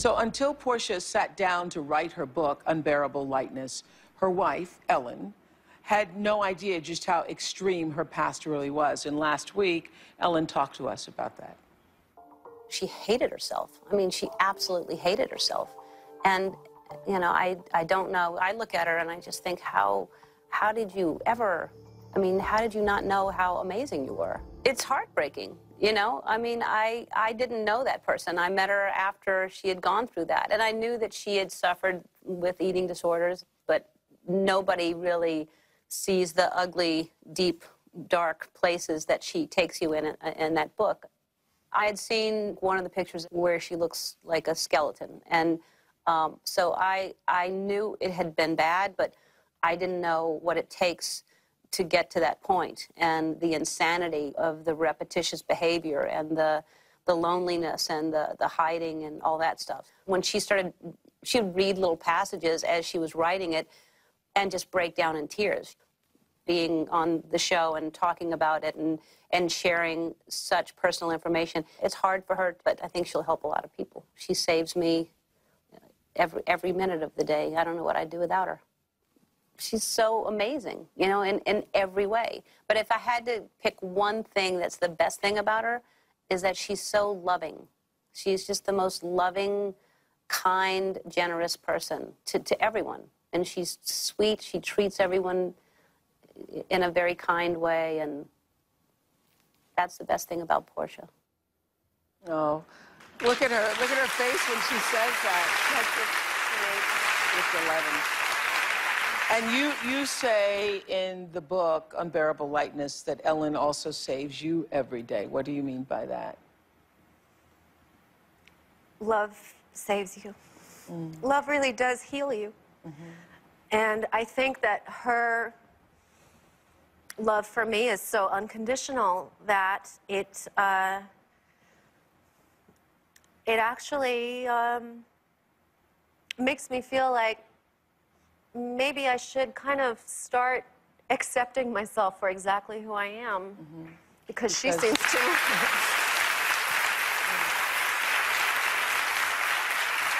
So until Portia sat down to write her book, Unbearable Lightness, her wife, Ellen, had no idea just how extreme her past really was. And last week, Ellen talked to us about that. She hated herself. I mean, she absolutely hated herself. And, you know, I don't know. I look at her and I just think, how did you ever, I mean, how did you not know how amazing you were? It's heartbreaking, you know? I mean, I didn't know that person. I met her after she had gone through that. And I knew that she had suffered with eating disorders, but nobody really sees the ugly, deep, dark places that she takes you in that book. I had seen one of the pictures where she looks like a skeleton. And so I knew it had been bad, but I didn't know what it takes to get to that point, and the insanity of the repetitious behavior and the loneliness and the hiding and all that stuff. When she started, she would read little passages as she was writing it and just break down in tears. Being on the show and talking about it and sharing such personal information, it's hard for her, but I think she'll help a lot of people. She saves me every minute of the day. I don't know what I'd do without her. She's so amazing, you know, in every way. But if I had to pick one thing that's the best thing about her, is that she's so loving. She's just the most loving, kind, generous person to everyone. And she's sweet. She treats everyone in a very kind way, and that's the best thing about Portia. Oh, look at her face when she says that. That's just 11. And you say in the book, Unbearable Lightness, that Ellen also saves you every day. What do you mean by that? Love saves you. Love really does heal you. And I think that her love for me is so unconditional that it actually makes me feel like maybe I should kind of start accepting myself for exactly who I am, because she seems to.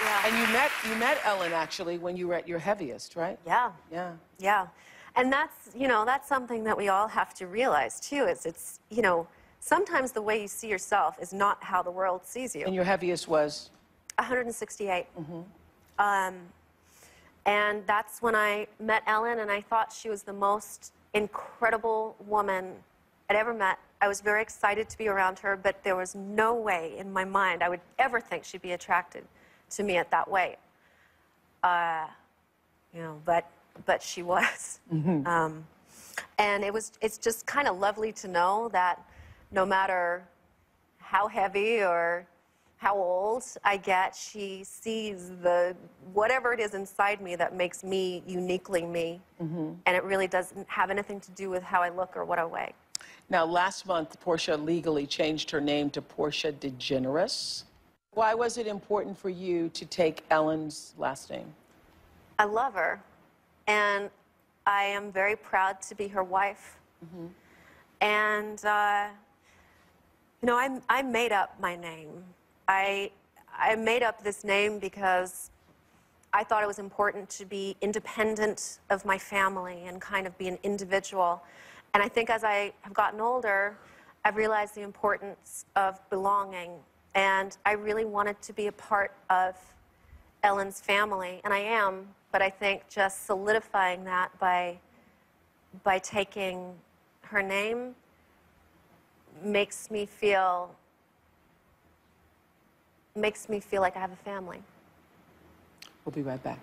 Yeah. And you met Ellen actually when you were at your heaviest, right? Yeah. Yeah. Yeah. And that's, you know, that's something that we all have to realize too. It's, you know, sometimes the way you see yourself is not how the world sees you. And your heaviest was? 168. And that's when I met Ellen, and I thought she was the most incredible woman I'd ever met. I was very excited to be around her, but there was no way in my mind I would ever think she'd be attracted to me at that weight. You know, but she was. And it's just kind of lovely to know that no matter how heavy or how old I get, she sees whatever it is inside me that makes me uniquely me. And it really doesn't have anything to do with how I look or what I weigh. Now, last month, Portia legally changed her name to Portia DeGeneres. Why was it important for you to take Ellen's last name? I love her, and I am very proud to be her wife. And, you know, I made up my name. I made up this name because I thought it was important to be independent of my family and kind of be an individual. And I think as I have gotten older, I've realized the importance of belonging. And I really wanted to be a part of Ellen's family, and I am, but I think just solidifying that by taking her name makes me feel like I have a family. We'll be right back.